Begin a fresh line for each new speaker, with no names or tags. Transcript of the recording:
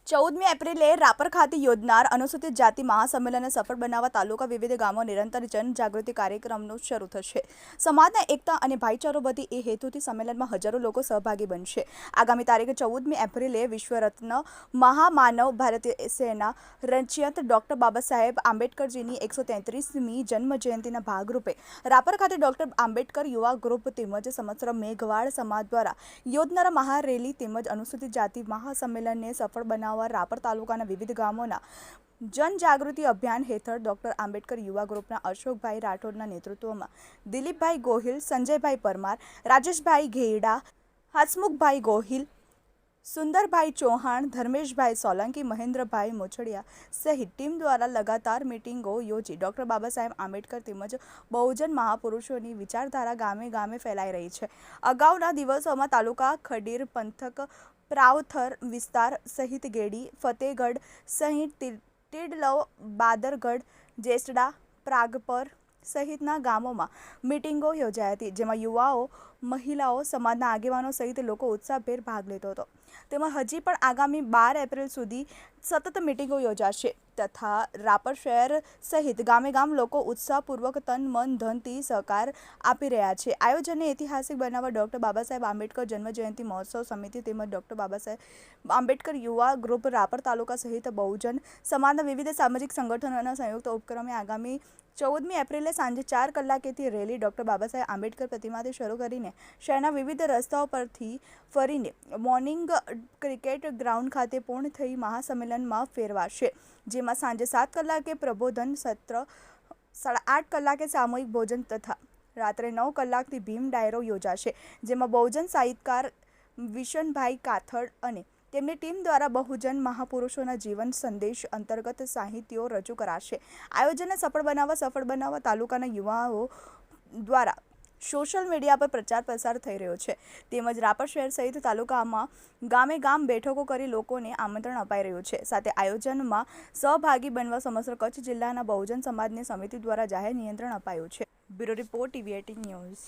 14મી એપ્રિલે રાપર ખાતે યોજનાર અનુસૂચિત જાતિ મહાસંમેલનને સફળ બનાવવા તાલુકા વિવિધ ગામો નિરંતર જનજાગૃતિ કાર્યક્રમનો શરૂ થશે. સમાજના એકતા અને ભાઈચારો વધે એ હેતુથી સંમેલનમાં હજારો લોકો સહભાગી બનશે. આગામી તારીખ 14મી એપ્રિલે વિશ્વરત્ન મહામાનવ ભારતીય સેના રચયિત ડોક્ટર બાબાસાહેબ આંબેડકરજીની 133મી જન્મજયંતિના ભાગરૂપે રાપર ખાતે ડોક્ટર આંબેડકર યુવા ગ્રુપ તેમજ સમસ્ત મેઘવાળ સમાજ દ્વારા યોજનાર મહારેલી તેમજ અનુસૂચિત જાતિ મહાસંમેલનને સફળ બનાવવા રાપર તાલુકાના વિવિધ ગામોના જનજાગૃતિ અભિયાન હેઠળ ડોક્ટર આંબેડકર યુવા ગ્રુપના અશોકભાઈ રાઠોડના નેતૃત્વમાં દિલીપભાઈ ગોહિલ, સંજયભાઈ પરમાર, રાજેશભાઈ ઘેડા, હસમુખભાઈ ગોહિલ, સુંદરભાઈ ચૌહાણ, ધર્મેશભાઈ સોલંકી, મહેન્દ્રભાઈ મોછડિયા સહિત ટીમ દ્વારા લગાતાર મિટિંગો યોજી ડોક્ટર બાબાસાહેબ આંબેડકર તેમજ બહુજન મહાપુરુષોની વિચારધારા ગામે ગામે ફેલાઈ રહી છે. અગાઉના દિવસોમાં તાલુકા ખડીર પંથક પ્રાવથર વિસ્તાર સહિત ગેડી, ફતેગઢ સહિત ટીડલવ, બાદરગઢ, જેસડા, પ્રાગપર સહિતના ગામોમાં મિટિંગો યોજાઈ હતી, જેમાં યુવાઓ, મહિલાઓ, સમાજના આગેવાનો સહિત લોકો ઉત્સાહભેર ભાગ લેતો હતો. તેમાં હજી પણ આગામી 12 એપ્રિલ સુધી સતત મિટિંગો યોજાશે તથા રાપર શહેર સહિત ગામે ગામ લોકો ઉત્સાહપૂર્વક તન મન ધનથી સહકાર આપી રહ્યા છે. આયોજનને ઐતિહાસિક બનાવવા ડોક્ટર બાબાસાહેબ આંબેડકર જન્મજયંતિ મહોત્સવ સમિતિ તેમજ ડોક્ટર બાબાસાહેબ આંબેડકર યુવા ગ્રુપ રાપર તાલુકા સહિત બહુજન સમાજના વિવિધ સામાજિક સંગઠનોના સંયુક્ત ઉપક્રમે આગામી 14મી એપ્રિલે સાંજે 4 કલાકેથી રેલી ડોક્ટર બાબાસાહેબ આંબેડકર પ્રતિમાથી શરૂ કરીને શહેરના વિવિધ રસ્તાઓ પરથી ફરીને મોર્નિંગ ક્રિકેટ ગ્રાઉન્ડ ખાતે પૂર્ણ થઈ મહાસંમેલનમાં ફેરવાશે, જેમાં સાંજે 7 કલાકે પ્રબોધન સત્ર, 8:30 કલાકે સામૂહિક ભોજન તથા રાત્રે 9 કલાકથી ભીમ ડાયરો યોજાશે, જેમાં બહુજન સાહિત્યકાર વિશનભાઈ કાથડ અને તેમની ટીમ દ્વારા બહુજન મહાપુરુષોના જીવન સંદેશ અંતર્ગત સાહિત્યો રજૂ કરાશે. આયોજનને સફળ બનાવવા તાલુકાના યુવાઓ દ્વારા સોશિયલ મીડિયા પર પ્રચાર પ્રસાર થઈ રહ્યો છે. તેમજ રાપર શહેર સહિત તાલુકામાં ગામે ગામ બેઠકો કરી લોકોને આમંત્રણ અપાઈ રહ્યું છે. સાથે આયોજનમાં સહભાગી બનવા સમગ્ર કચ્છ જિલ્લાના બહુજન સમાજની સમિતિ દ્વારા જાહેર નિમંત્રણ અપાયું છે. Bureau report, TV18 news.